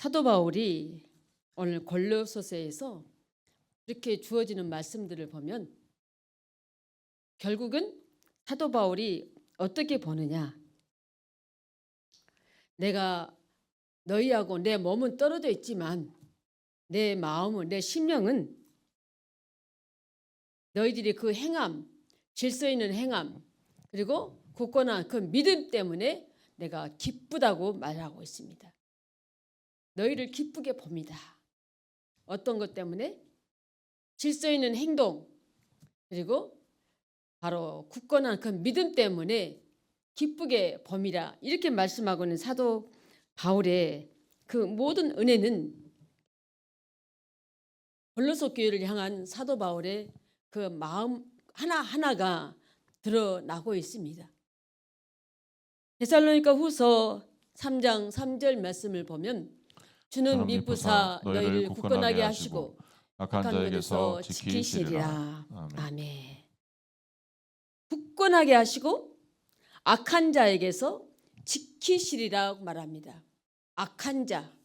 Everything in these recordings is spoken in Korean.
사도 바울이 오늘 골로새서에서 이렇게 주어지는 말씀들을 보면 결국은 사도 바울이 어떻게 보느냐. 내가 너희하고 내 몸은 떨어져 있지만 내 마음은, 내 심령은 너희들이 그 행함, 질서 있는 행함, 그리고 굳건한 그 믿음 때문에 내가 기쁘다고 말하고 있습니다. 너희를 기쁘게 봅니다. 어떤 것 때문에? 질서 있는 행동, 그리고 바로 굳건한 그 믿음 때문에 기쁘게 봄이라, 이렇게 말씀하고는 사도 바울의 그 모든 은혜는 골로새 교회를 향한 사도 바울의 그 마음 하나하나가 드러나고 있습니다. 데살로니가 후서 3장 3절 말씀을 보면 주는 미쁘사 너희를 굳건하게 하시고 악한 자에게서 지키시리라. 아멘. 굳건하게 하시고 악한 자에게서 지키시리라고 말합니다. 악한 자,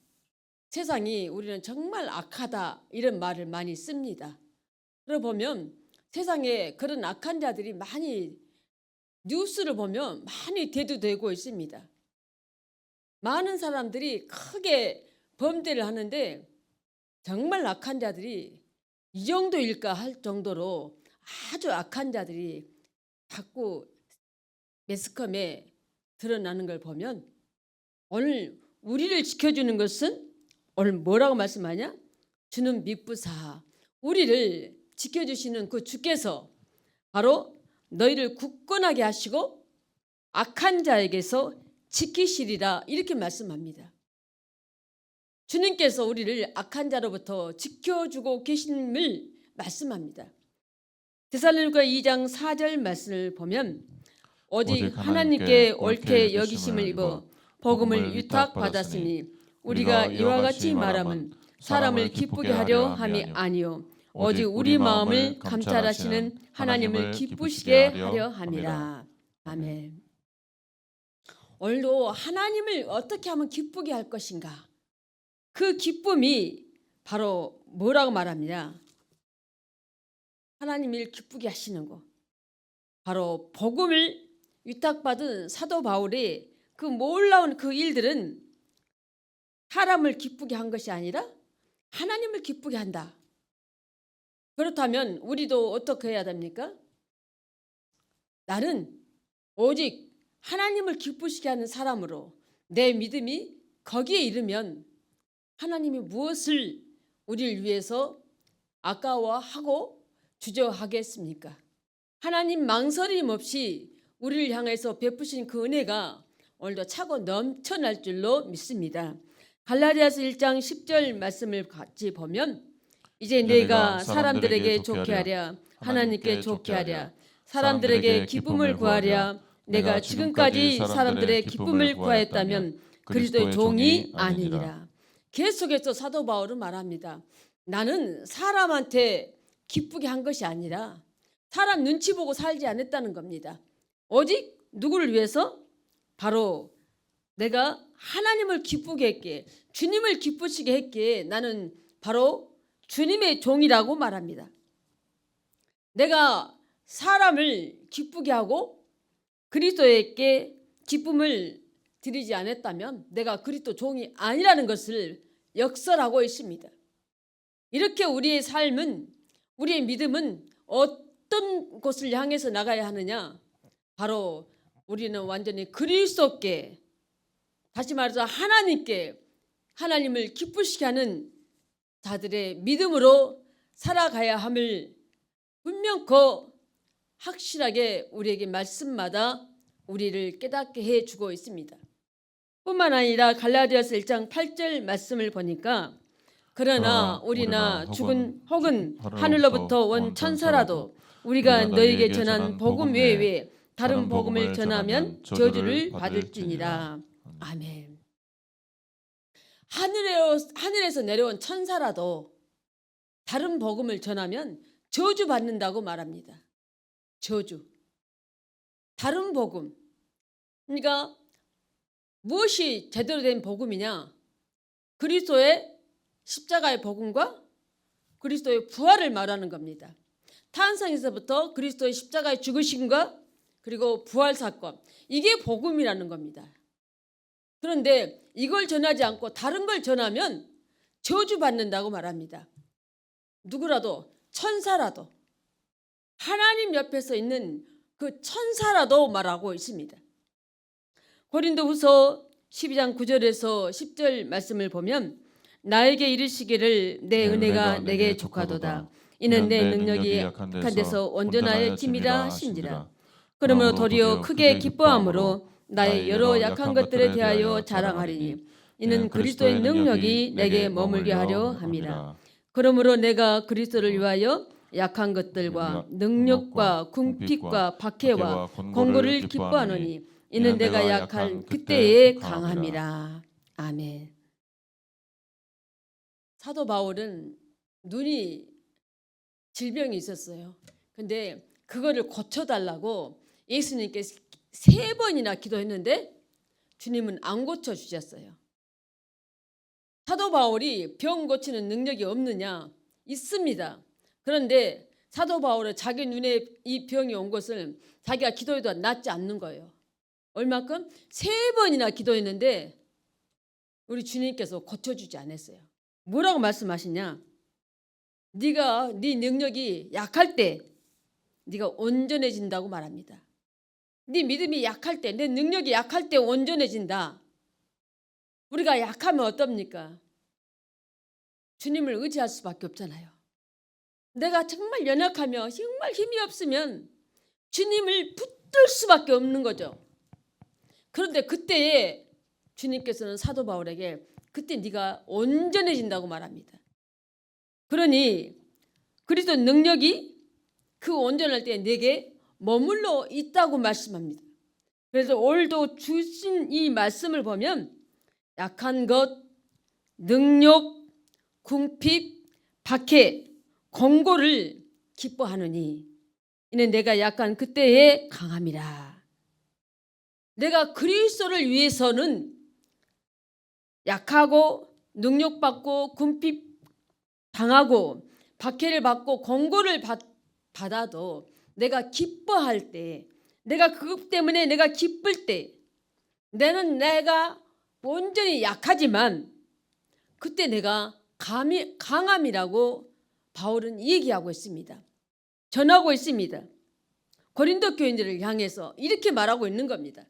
세상이 우리는 정말 악하다 이런 말을 많이 씁니다. 그러고 보면 세상에 그런 악한 자들이 많이, 뉴스를 보면 많이 대두되고 있습니다. 많은 사람들이 크게 범죄를 하는데 정말 악한 자들이 이 정도일까 할 정도로 아주 악한 자들이 자꾸 매스컴에 드러나는 걸 보면 오늘 우리를 지켜주는 것은 오늘 뭐라고 말씀하냐? 주는 미쁘사, 우리를 지켜주시는 그 주께서 바로 너희를 굳건하게 하시고 악한 자에게서 지키시리라, 이렇게 말씀합니다. 주님께서 우리를 악한 자로부터 지켜주고 계심을 말씀합니다. 데살로니가 2장 4절 말씀을 보면 오직 하나님께 옳게 여기심을 입어 복음을 위탁받았으니 우리가 이와 같이 말함은 사람을 기쁘게 하려 함이 아니요 오직 우리 마음을 감찰하시는 하나님을 기쁘시게 하려 함이라. 아멘. 오늘도 하나님을 어떻게 하면 기쁘게 할 것인가? 그 기쁨이 바로 뭐라고 말합니다. 하나님을 기쁘게 하시는 것, 바로 복음을 위탁받은 사도 바울의 그 놀라운 그 일들은 사람을 기쁘게 한 것이 아니라 하나님을 기쁘게 한다. 그렇다면 우리도 어떻게 해야 됩니까? 나는 오직 하나님을 기쁘시게 하는 사람으로 내 믿음이 거기에 이르면 하나님이 무엇을 우리를 위해서 아까워하고 주저하겠습니까? 하나님 망설임 없이 우리를 향해서 베푸신 그 은혜가 오늘도 차고 넘쳐날 줄로 믿습니다. 갈라디아서 1장 10절 말씀을 같이 보면 이제 내가 사람들에게 좋게 하랴 하나님께 좋게 하랴 사람들에게 기쁨을 구하랴 내가 지금까지 사람들의 기쁨을 구하였다면 그리스도의 종이 아니니라. 계속해서 사도 바울은 말합니다. 나는 사람한테 기쁘게 한 것이 아니라 사람 눈치 보고 살지 않았다는 겁니다. 오직 누구를 위해서? 바로 내가 하나님을 기쁘게 했기에, 주님을 기쁘시게 했기에 나는 바로 주님의 종이라고 말합니다. 내가 사람을 기쁘게 하고 그리스도에게 기쁨을 드리지 않았다면 내가 그리스도 종이 아니라는 것을 역설하고 있습니다. 이렇게 우리의 삶은, 우리의 믿음은 어떤 곳을 향해서 나가야 하느냐? 바로 우리는 완전히 그리스도께, 다시 말해서 하나님께, 하나님을 기쁘시게 하는 자들의 믿음으로 살아가야 함을 분명코 확실하게 우리에게 말씀마다 우리를 깨닫게 해주고 있습니다. 뿐만 아니라 갈라디아서 1장 8절 말씀을 보니까 그러나 우리나 죽은 혹은 하늘로부터 온 천사라도 우리가 너에게 전한 복음 외에 다른 복음을 전하면 저주를 받을지니라. 아멘. 하늘에서 내려온 천사라도 다른 복음을 전하면 저주 받는다고 말합니다. 저주. 다른 복음. 그러니까 무엇이 제대로 된 복음이냐? 그리스도의 십자가의 복음과 그리스도의 부활을 말하는 겁니다. 탄생에서부터 그리스도의 십자가의 죽으심과 그리고 부활 사건, 이게 복음이라는 겁니다. 그런데 이걸 전하지 않고 다른 걸 전하면 저주받는다고 말합니다. 누구라도, 천사라도, 하나님 옆에서 있는 그 천사라도 말하고 있습니다. 고린도후서 12장 9절에서 10절 말씀을 보면 나에게 이르시기를 내 은혜가 내게 족하도다. 이는 내 능력이 약한 데서 온전하여 팀이라 하신지라. 그러므로 도리어 크게 기뻐함으로 나의 여러 약한 것들에 대하여 자랑하리니 이는 그리스도의 능력이 내게 머물게 하려 함이라. 그러므로 내가 그리스도를 위하여 약한 것들과 능력과 궁핍과 박해와 권고를 기뻐하노니 이는 내가 약할 그때에 강함이라. 아멘. 사도 바울은 눈이 질병이 있었어요. 근데 그거를 고쳐달라고 예수님께 3번이나 기도했는데 주님은 안 고쳐주셨어요. 사도 바울이 병 고치는 능력이 없느냐? 있습니다. 그런데 사도 바울은 자기 눈에 이 병이 온 것을 자기가 기도해도 낫지 않는 거예요. 얼마큼? 3번이나 기도했는데 우리 주님께서 고쳐주지 않았어요. 뭐라고 말씀하시냐? 네가 네 능력이 약할 때 네가 온전해진다고 말합니다. 네 믿음이 약할 때, 내 능력이 약할 때 온전해진다. 우리가 약하면 어떻습니까? 주님을 의지할 수밖에 없잖아요. 내가 정말 연약하며 정말 힘이 없으면 주님을 붙들 수밖에 없는 거죠. 그런데 그때에 주님께서는 사도 바울에게 그때 네가 온전해진다고 말합니다. 그러니 그리스도 능력이 그 온전할 때 내게 머물러 있다고 말씀합니다. 그래서 오늘도 주신 이 말씀을 보면 약한 것, 능력, 궁핍, 박해, 권고를 기뻐하느니 이는 내가 약한 그때에 강함이라. 내가 그리스도를 위해서는 약하고 능력받고 궁핍 당하고 박해를 받고 권고를 받아도 내가 기뻐할 때, 내가 그것 때문에 내가 기쁠 때, 내가 온전히 약하지만 그때 내가 강함이라고 바울은 얘기하고 있습니다. 전하고 있습니다. 고린도 교인들을 향해서 이렇게 말하고 있는 겁니다.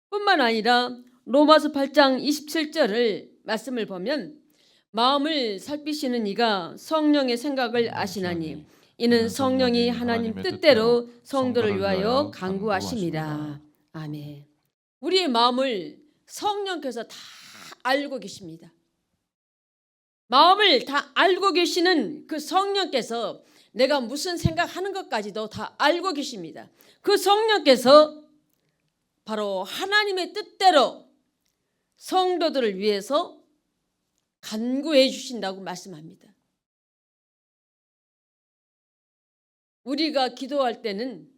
뿐만 아니라 로마서 8장 27절을 말씀을 보면 마음을 살피시는 이가 성령의 생각을 아시나니 이는 성령이 하나님 뜻대로 성도를 위하여 간구하심이라. 아멘. 우리의 마음을 성령께서 다 알고 계십니다. 마음을 다 알고 계시는 그 성령께서 내가 무슨 생각하는 것까지도 다 알고 계십니다. 그 성령께서 바로 하나님의 뜻대로 성도들을 위해서 간구해 주신다고 말씀합니다. 우리가 기도할 때는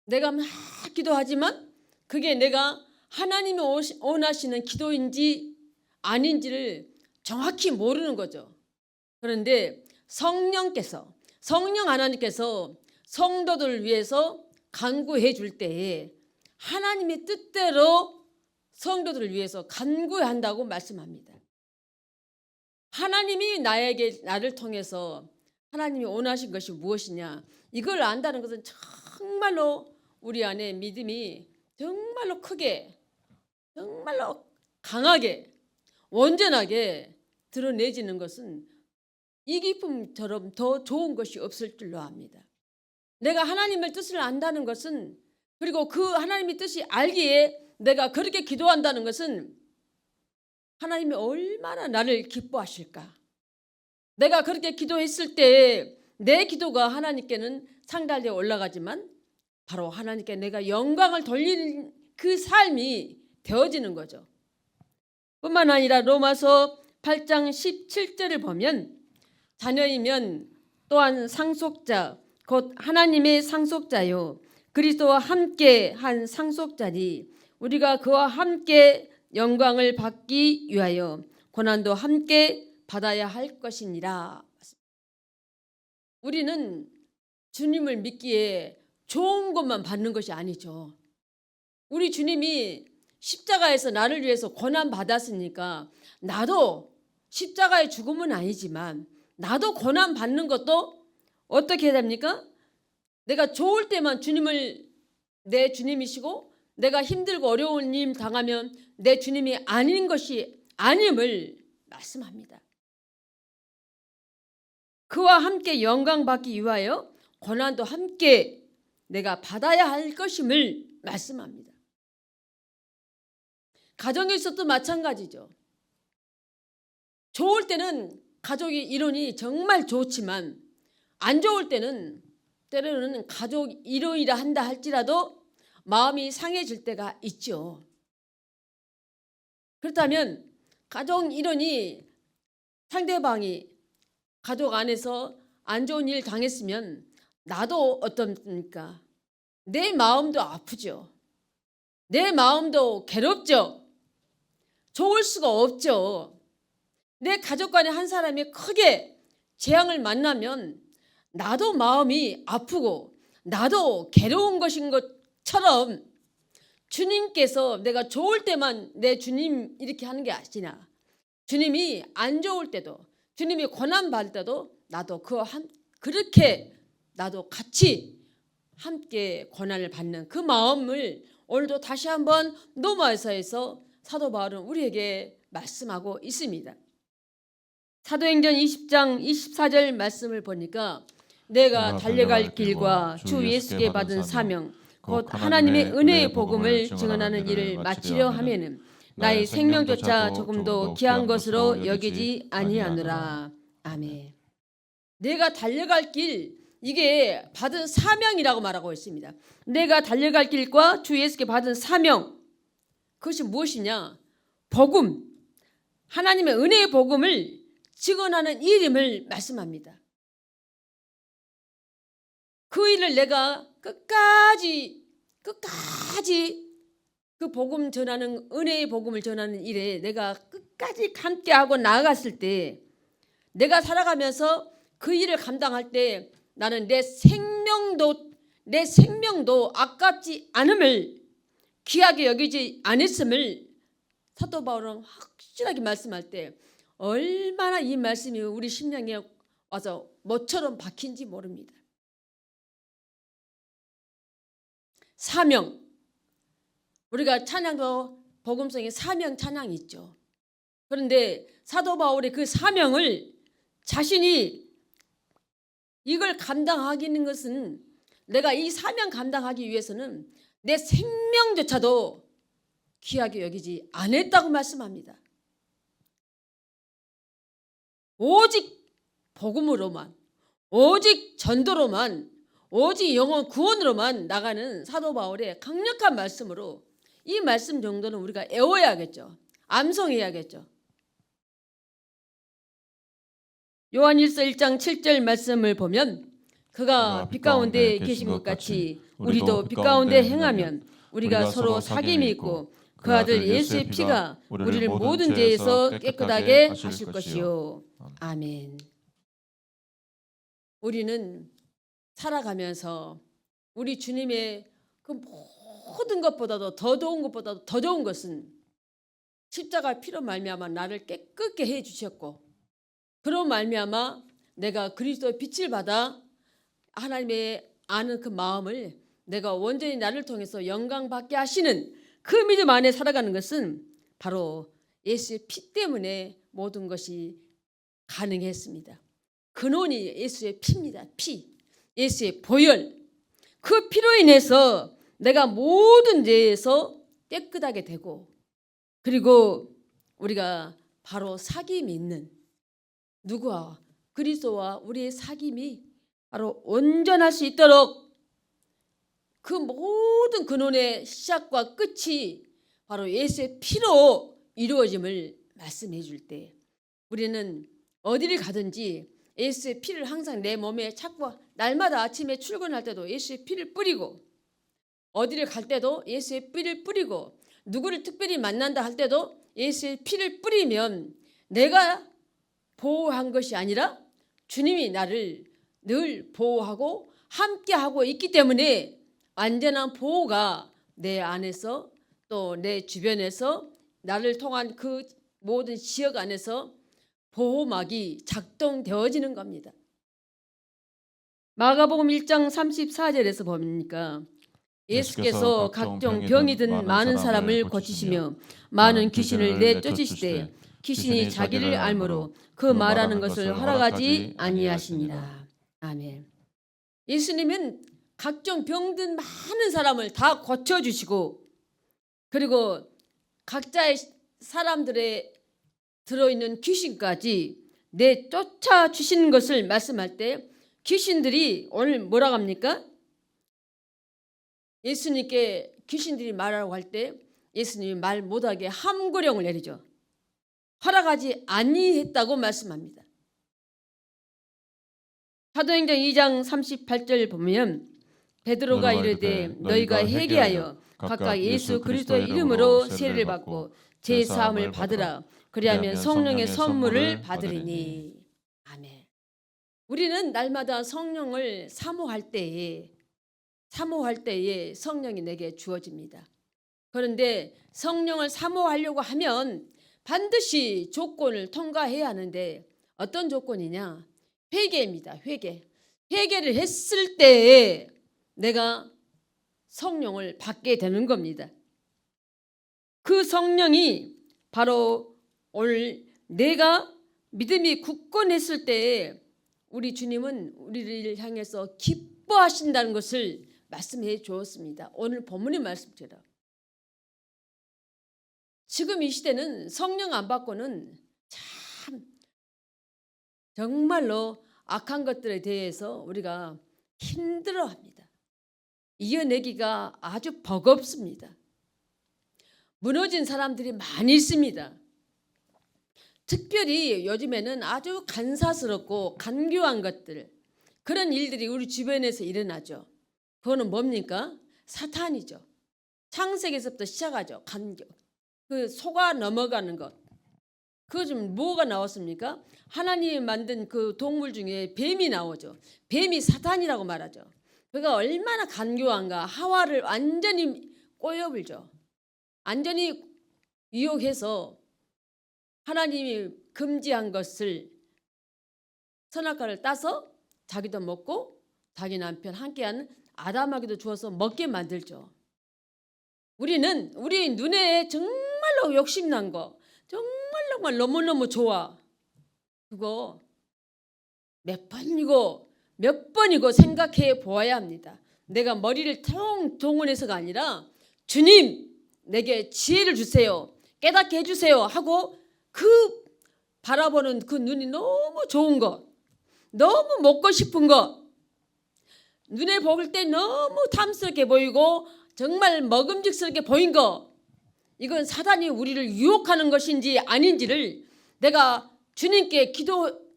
내가 막 기도하지만 그게 내가 하나님이 원하시는 기도인지 아닌지를 정확히 모르는 거죠. 그런데 성령 하나님께서 성도들을 위해서 간구해 줄 때에 하나님의 뜻대로 성도들을 위해서 간구해야 한다고 말씀합니다. 하나님이 나를 통해서 하나님이 원하신 것이 무엇이냐, 이걸 안다는 것은 정말로 우리 안에 믿음이 정말로 크게, 정말로 강하게, 온전하게 드러내지는 것은 이 기쁨처럼 더 좋은 것이 없을 줄로 압니다. 내가 하나님의 뜻을 안다는 것은, 그리고 그 하나님의 뜻이 알기에 내가 그렇게 기도한다는 것은 하나님이 얼마나 나를 기뻐하실까. 내가 그렇게 기도했을 때 내 기도가 하나님께는 상달되어 올라가지만 바로 하나님께 내가 영광을 돌리는 그 삶이 되어지는 거죠. 뿐만 아니라 로마서 8장 17절을 보면 자녀이면 또한 상속자 곧 하나님의 상속자요 그리스도와 함께 한 상속자니 우리가 그와 함께 영광을 받기 위하여 고난도 함께 받아야 할 것이니라. 우리는 주님을 믿기에 좋은 것만 받는 것이 아니죠. 우리 주님이 십자가에서 나를 위해서 고난 받았으니까 나도 십자가의 죽음은 아니지만 나도 고난 받는 것도 어떻게 해야 됩니까? 내가 좋을 때만 주님을 내 주님이시고 내가 힘들고 어려운 일 당하면 내 주님이 아닌 것이 아님을 말씀합니다. 그와 함께 영광 받기 위하여 고난도 함께 내가 받아야 할 것임을 말씀합니다. 가정에서도 마찬가지죠. 좋을 때는 가족의 이론이 정말 좋지만 안 좋을 때는 때로는 가족 이론이라 한다 할지라도 마음이 상해질 때가 있죠. 그렇다면 가족 이론이 상대방이 가족 안에서 안 좋은 일 당했으면 나도 어떻습니까? 내 마음도 아프죠. 내 마음도 괴롭죠. 좋을 수가 없죠. 내 가족 간에 한 사람이 크게 재앙을 만나면 나도 마음이 아프고 나도 괴로운 것인 것처럼 주님께서 내가 좋을 때만 내 주님 이렇게 하는 게 아니라 주님이 안 좋을 때도 주님이 고난 받을 때도 나도 그렇게 나도 같이 함께 고난을 받는 그 마음을 오늘도 다시 한번 로마서에서 사도 바울은 우리에게 말씀하고 있습니다. 사도행전 20장 24절 말씀을 보니까 내가 달려갈 길과 주 예수께 받은 사명 곧 하나님의 은혜의 복음을 증언하는 일을 마치려 하면은 나의 생명조차 조금도 귀한 것으로 여기지 아니하노라. 아멘. 내가 달려갈 길, 이게 받은 사명이라고 말하고 있습니다. 내가 달려갈 길과 주 예수께 받은 사명, 그것이 무엇이냐? 복음, 하나님의 은혜의 복음을 증언하는 일임을 말씀합니다. 그 일을 내가 끝까지 그 복음 전하는 은혜의 복음을 전하는 일에 내가 끝까지 함께하고 나아갔을 때 내가 살아가면서 그 일을 감당할 때 나는 내 생명도 아깝지 않음을 귀하게 여기지 않았음을 사도 바울은 확실하게 말씀할 때 얼마나 이 말씀이 우리 심령에 와서 뭐처럼 박힌지 모릅니다. 사명, 우리가 찬양도 복음성에 사명 찬양이 있죠. 그런데 사도 바울의 그 사명을 자신이 이걸 감당하기는 것은 내가 이 사명 감당하기 위해서는 내 생명조차도 귀하게 여기지 않았다고 말씀합니다. 오직 복음으로만, 오직 전도로만, 오직 영혼 구원으로만 나가는 사도 바울의 강력한 말씀으로 이 말씀 정도는 우리가 애워야겠죠. 암송해야겠죠. 요한일서 1장 7절 말씀을 보면 그가 빛 가운데 계신 것 같이 우리도 빛 가운데 행하면 우리가 서로 사귐이 있고 그 아들 예수의 피가 우리를 모든 죄에서 깨끗하게 하실 것이요. 아멘. 우리는 살아가면서 우리 주님의 그 모든 것보다도 더 좋은 것보다도 더 좋은 것은 십자가 피로 말미암아 나를 깨끗게 해 주셨고 그로 말미암아 내가 그리스도의 빛을 받아 하나님의 아는 그 마음을 내가 온전히 나를 통해서 영광 받게 하시는 그 믿음 안에 살아가는 것은 바로 예수의 피 때문에 모든 것이 가능했습니다. 근원이 예수의 피입니다. 피, 예수의 보혈, 그 피로 인해서 내가 모든 죄에서 깨끗하게 되고 그리고 우리가 바로 사귐이 있는 누구와 그리스도와 우리의 사귐이 바로 온전할 수 있도록 그 모든 근원의 시작과 끝이 바로 예수의 피로 이루어짐을 말씀해 줄 때 우리는 어디를 가든지 예수의 피를 항상 내 몸에 찾고 날마다 아침에 출근할 때도 예수의 피를 뿌리고 어디를 갈 때도 예수의 피를 뿌리고 누구를 특별히 만난다 할 때도 예수의 피를 뿌리면 내가 보호한 것이 아니라 주님이 나를 늘 보호하고 함께하고 있기 때문에 완전한 보호가 내 안에서 또 내 주변에서 나를 통한 그 모든 지역 안에서 보호막이 작동되어지는 겁니다. 마가복음 1장 34절에서 보니까 예수께서 각종 병이 든 많은 사람을 고치시며 많은 귀신을 내쫓으시되 귀신이 자기를 알므로 그 말하는 것을 허락하지 아니하시니라. 아멘. 예수님은 각종 병든 많은 사람을 다 고쳐주시고 그리고 각자의 사람들의 들어있는 귀신까지 내쫓아 주시는 것을 말씀할 때 귀신들이 오늘 뭐라고 합니까? 예수님께 귀신들이 말하라고 할 때 예수님이 말 못하게 함구령을 내리죠. 허락하지 아니했다고 말씀합니다. 사도행전 2장 38절 보면 베드로가 이르되 너희가 회개하여 각각 예수 그리스도의 이름으로 세례를 받고 제사함을 받으라. 그리하면 성령의 선물을 받으리니. 아멘. 우리는 날마다 성령을 사모할 때에 성령이 내게 주어집니다. 그런데 성령을 사모하려고 하면 반드시 조건을 통과해야 하는데 어떤 조건이냐? 회개입니다. 회개를 했을 때에 내가 성령을 받게 되는 겁니다. 그 성령이 바로 오늘 내가 믿음이 굳건했을 때에 우리 주님은 우리를 향해서 기뻐하신다는 것을 말씀해 주었습니다. 오늘 본문의 말씀처럼. 지금 이 시대는 성령 안 받고는 참 정말로 악한 것들에 대해서 우리가 힘들어합니다. 이겨내기가 아주 버겁습니다. 무너진 사람들이 많이 있습니다. 특별히 요즘에는 아주 간사스럽고 간교한 것들, 그런 일들이 우리 주변에서 일어나죠. 그거는 뭡니까? 사탄이죠. 창세기에서부터 시작하죠. 간교. 그 속아 넘어가는 것. 그거 좀 뭐가 나왔습니까? 하나님이 만든 그 동물 중에 뱀이 나오죠. 뱀이 사탄이라고 말하죠. 그가 얼마나 간교한가. 하와를 완전히 꼬여불죠. 완전히 유혹해서 하나님이 금지한 것을 선악과를 따서 자기도 먹고 자기 남편 함께하는 아담에게도 주어서 먹게 만들죠. 우리는 우리 눈에 정말로 욕심난 거, 정말 너무너무 좋아. 그거 몇 번이고 생각해 보아야 합니다. 내가 머리를 동원해서가 아니라 주님 내게 지혜를 주세요. 깨닫게 해주세요 하고 그 바라보는 그 눈이 너무 좋은 것, 너무 먹고 싶은 것, 눈에 보일 때 너무 탐스럽게 보이고 정말 먹음직스럽게 보인 것, 이건 사단이 우리를 유혹하는 것인지 아닌지를 내가 주님께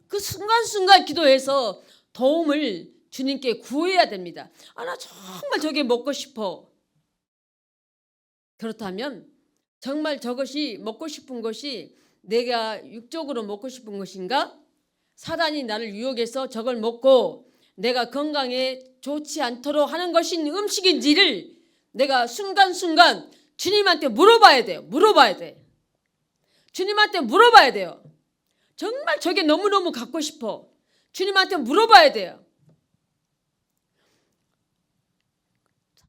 그 순간순간 기도해서 도움을 주님께 구해야 됩니다. 나 정말 저게 먹고 싶어. 그렇다면 정말 저것이 먹고 싶은 것이 내가 육적으로 먹고 싶은 것인가? 사단이 나를 유혹해서 저걸 먹고 내가 건강에 좋지 않도록 하는 것이 음식인지를 내가 순간순간 주님한테 물어봐야 돼요. 주님한테 물어봐야 돼요. 정말 저게 너무너무 갖고 싶어. 주님한테 물어봐야 돼요.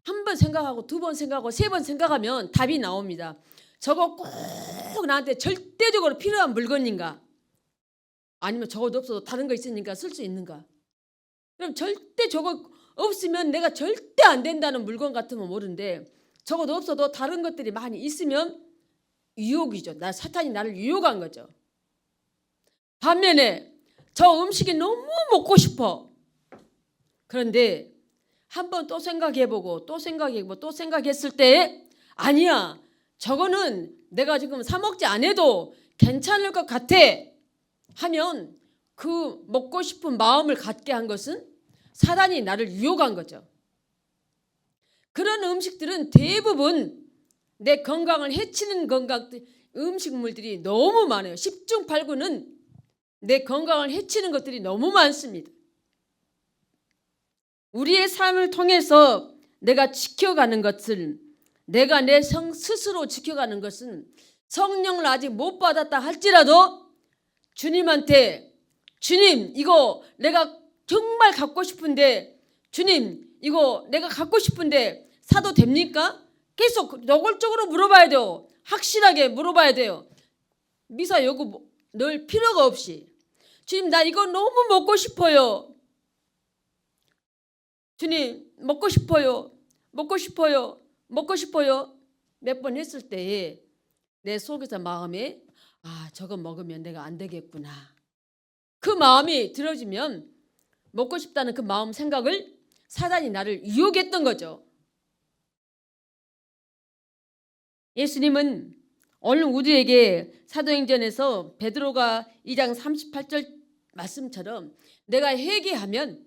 한 번 생각하고 두 번 생각하고 세 번 생각하면 답이 나옵니다. 저거 꼭 나한테 절대적으로 필요한 물건인가? 아니면 저것도 없어도 다른 거 있으니까 쓸 수 있는가? 그럼 절대 저거 없으면 내가 절대 안 된다는 물건 같으면 모르는데 저것도 없어도 다른 것들이 많이 있으면 유혹이죠. 사탄이 나를 유혹한 거죠. 반면에 저 음식이 너무 먹고 싶어. 그런데 한 번 또 생각해보고 또 생각했을 때 아니야. 저거는 내가 지금 사 먹지 않아도 괜찮을 것 같아 하면 그 먹고 싶은 마음을 갖게 한 것은 사단이 나를 유혹한 거죠. 그런 음식들은 대부분 내 건강을 해치는 음식물들이 너무 많아요. 10중 8구는 내 건강을 해치는 것들이 너무 많습니다. 우리의 삶을 통해서 내가 지켜가는 것을, 내가 내 스스로 지켜가는 것은 성령을 아직 못 받았다 할지라도 주님한테, 주님 이거 내가 정말 갖고 싶은데, 주님 이거 내가 갖고 싶은데 사도 됩니까? 계속 노골적으로 물어봐야 돼요. 확실하게 물어봐야 돼요. 미사 요구 넣을 필요가 없이, 주님 나 이거 너무 먹고 싶어요. 주님 먹고 싶어요. 먹고 싶어요. 먹고 싶어요. 몇 번 했을 때에 내 속에서 마음에 저거 먹으면 내가 안 되겠구나. 그 마음이 들어지면 먹고 싶다는 그 마음 생각을 사단이 나를 유혹했던 거죠. 예수님은 오늘 우리에게 사도행전에서 베드로가 2장 38절 말씀처럼 내가 회개하면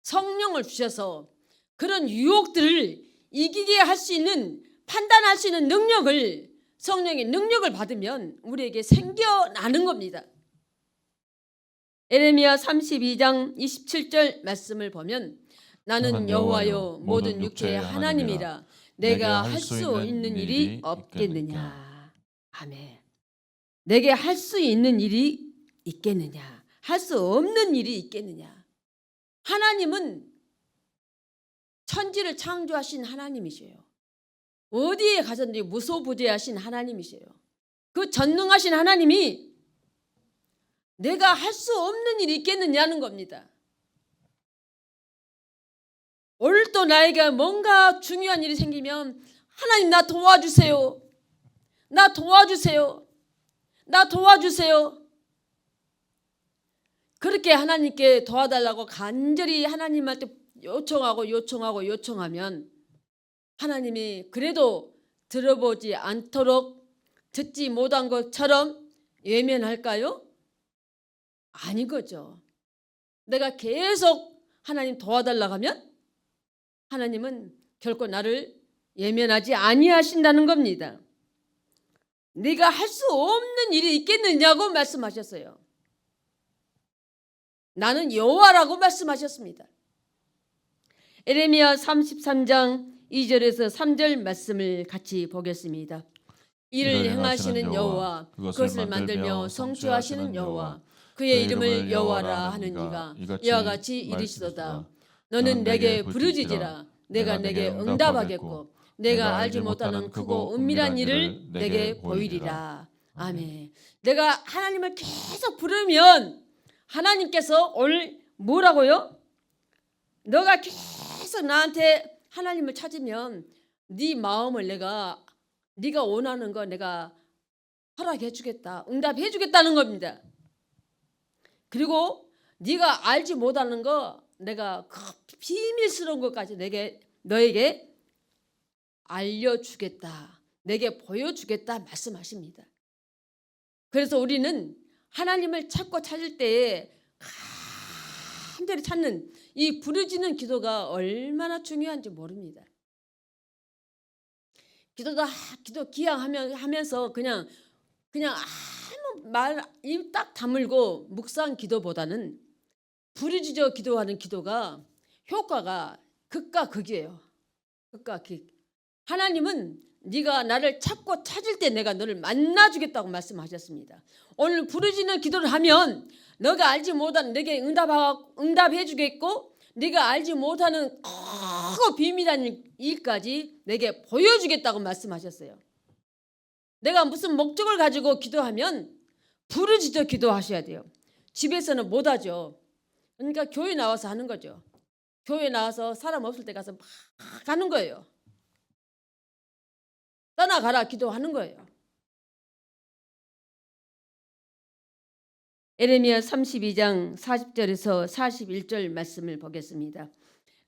성령을 주셔서 그런 유혹들을 이기게 할 수 있는, 판단할 수 있는 능력을, 성령의 능력을 받으면 우리에게 생겨나는 겁니다. 에레미야 32장 27절 말씀을 보면 나는 여호와여 모든 육체의 하나님이라 내가 할 수 있는 일이 없겠느냐. 아멘. 내게 할 수 있는 일이 있겠느냐, 할 수 없는 일이 있겠느냐. 하나님은 천지를 창조하신 하나님이세요. 어디에 가셨는지 무소부재하신 하나님이세요. 그 전능하신 하나님이 내가 할 수 없는 일이 있겠느냐는 겁니다. 오늘 또 나에게 뭔가 중요한 일이 생기면 하나님 나 도와주세요. 나 도와주세요. 나 도와주세요. 그렇게 하나님께 도와달라고 간절히 하나님한테 요청하면 하나님이 그래도 들어보지 않도록 듣지 못한 것처럼 외면할까요? 아닌 거죠. 내가 계속 하나님 도와달라고 하면 하나님은 결코 나를 외면하지 아니하신다는 겁니다. 네가 할 수 없는 일이 있겠느냐고 말씀하셨어요. 나는 여호와라고 말씀하셨습니다. 에레미야 33장 2절에서 3절 말씀을 같이 보겠습니다. 이를 행하시는 여호와, 그것을 만들며 성취하시는 여호와, 그의 이름을 여호와라 하는 이가 이와 같이 이르시도다. 너는 내게 부르짖으라. 내가 내게 응답하겠고 내가 알지 못하는 크고 은밀한 일을 내게 보이리라. 아멘. 내가 하나님을 계속 부르면 하나님께서 오늘 뭐라고요? 너가 계속 나한테 하나님을 찾으면 네 마음을 네가 원하는 거 내가 허락해 주겠다, 응답해 주겠다는 겁니다. 그리고 네가 알지 못하는 거 내가 그 비밀스러운 것까지 너에게 알려주겠다, 내게 보여주겠다 말씀하십니다. 그래서 우리는 하나님을 찾을 때에 간절히 찾는 이 부르짖는 기도가 얼마나 중요한지 모릅니다. 기도 기양하면서 그냥 아무 말 입 딱 다물고 묵상 기도보다는 부르짖어 기도하는 기도가 효과가 극과 극이에요. 극과 극. 하나님은 네가 나를 찾고 찾을 때 내가 너를 만나주겠다고 말씀하셨습니다. 오늘 부르짖는 기도를 하면 너가 알지 못하는 내게 응답해 주겠고 네가 알지 못하는 크고 비밀한 일까지 내게 보여주겠다고 말씀하셨어요. 내가 무슨 목적을 가지고 기도하면 부르짖어 기도하셔야 돼요. 집에서는 못하죠. 그러니까 교회 나와서 하는 거죠. 교회 나와서 사람 없을 때 가서 막 하는 거예요. 떠나가라 기도하는 거예요. 에레미야 32장 40절에서 41절 말씀을 보겠습니다.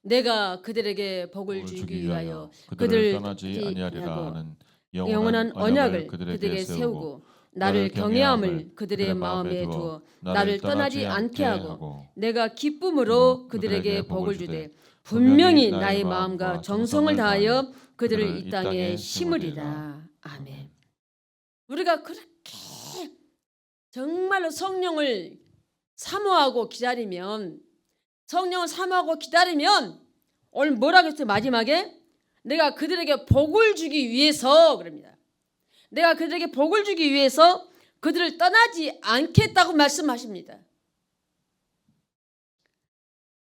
내가 그들에게 복을 주기 위하여 그들을 떠나지 아니하리라 하는 영원한 언약을 그들에게 세우고 나를 경외함을 그들의 마음에 두어 나를 떠나지 않게 하고 내가 기쁨으로 그들에게 복을 주되 분명히 나의 마음과 정성을 다하여 그들을 이 땅에 심으리라. 아멘. 우리가 그렇게 정말로 성령을 사모하고 기다리면 오늘 뭐라고 했어요? 마지막에 내가 그들에게 복을 주기 위해서 그럽니다. 내가 그들에게 복을 주기 위해서 그들을 떠나지 않겠다고 말씀하십니다.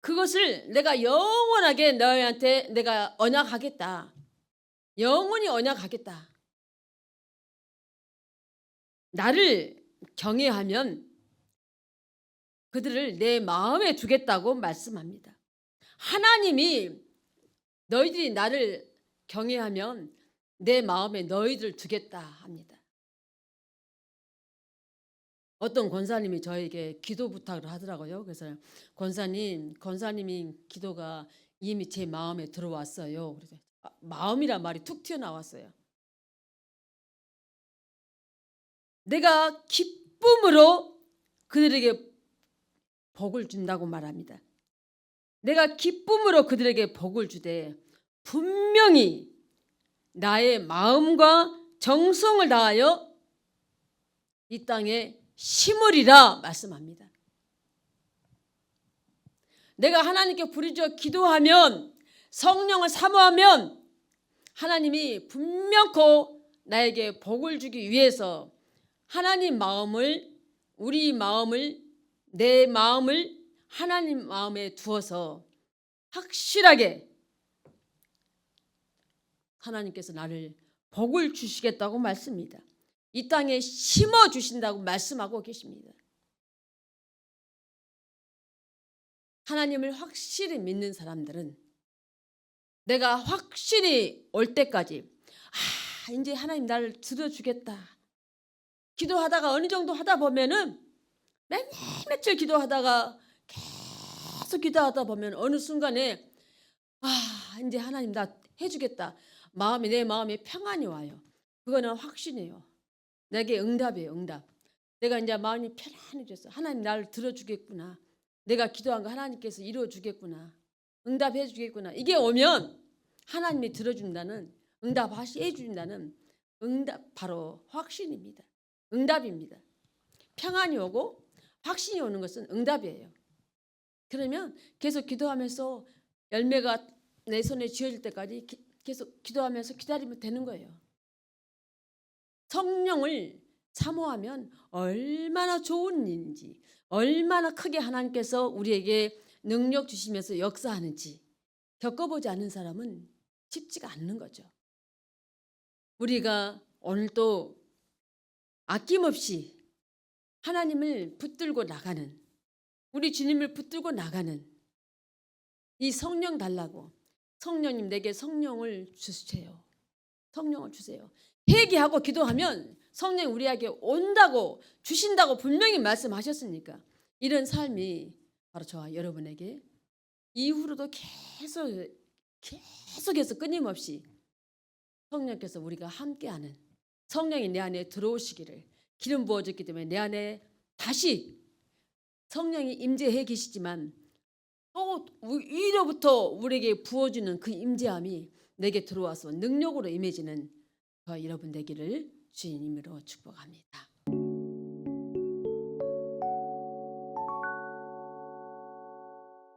그것을 내가 영원하게 너희한테 내가 언약하겠다. 영원히 언약하겠다. 나를 경외하면 그들을 내 마음에 두겠다고 말씀합니다. 하나님이 너희들이 나를 경외하면 내 마음에 너희들을 두겠다 합니다. 어떤 권사님이 저에게 기도 부탁을 하더라고요. 그래서 권사님이 기도가 이미 제 마음에 들어왔어요. 그래서 마음이란 말이 툭 튀어나왔어요. 내가 기쁨으로 그들에게 복을 준다고 말합니다. 내가 기쁨으로 그들에게 복을 주되 분명히 나의 마음과 정성을 다하여 이 땅에 심으리라 말씀합니다. 내가 하나님께 부르짖어 기도하면 성령을 사모하면 하나님이 분명코 나에게 복을 주기 위해서 하나님 마음을 우리 마음을 내 마음을 하나님 마음에 두어서 확실하게 하나님께서 나를 복을 주시겠다고 말씀입니다. 이 땅에 심어 주신다고 말씀하고 계십니다. 하나님을 확실히 믿는 사람들은 내가 확실히 올 때까지 이제 하나님 나를 들어주겠다. 기도하다가 어느 정도 하다 보면은 며칠 기도하다가 계속 기도하다 보면 어느 순간에 이제 하나님 나 해주겠다. 내 마음에 평안이 와요. 그거는 확신이에요. 내게 응답이에요. 응답. 내가 이제 마음이 편안해졌어. 하나님 나를 들어주겠구나. 내가 기도한 거 하나님께서 이루어주겠구나. 응답해 주겠구나. 이게 오면 하나님이 들어준다는 응답해 준다는 응답 바로 확신입니다. 응답입니다. 평안이 오고 확신이 오는 것은 응답이에요. 그러면 계속 기도하면서 열매가 내 손에 쥐어질 때까지 계속 기도하면서 기다리면 되는 거예요. 성령을 사모하면 얼마나 좋은 일인지, 얼마나 크게 하나님께서 우리에게 능력 주시면서 역사하는지 겪어보지 않는 사람은 쉽지가 않는 거죠. 우리가 오늘 또 아낌없이 하나님을 붙들고 나가는, 우리 주님을 붙들고 나가는 이 성령 달라고, 성령님 내게 성령을 주세요. 성령을 주세요. 회개하고 기도하면 성령이 우리에게 온다고 주신다고 분명히 말씀하셨으니까 이런 삶이 바로 저와 여러분에게 이후로도 계속해서 끊임없이 성령께서 우리가 함께하는, 성령이 내 안에 들어오시기를, 기름 부어졌기 때문에 내 안에 다시 성령이 임재해 계시지만 또 위로부터 우리에게 부어주는 그 임재함이 내게 들어와서 능력으로 임해지는 여러분 되기를 주님 이름으로 축복합니다.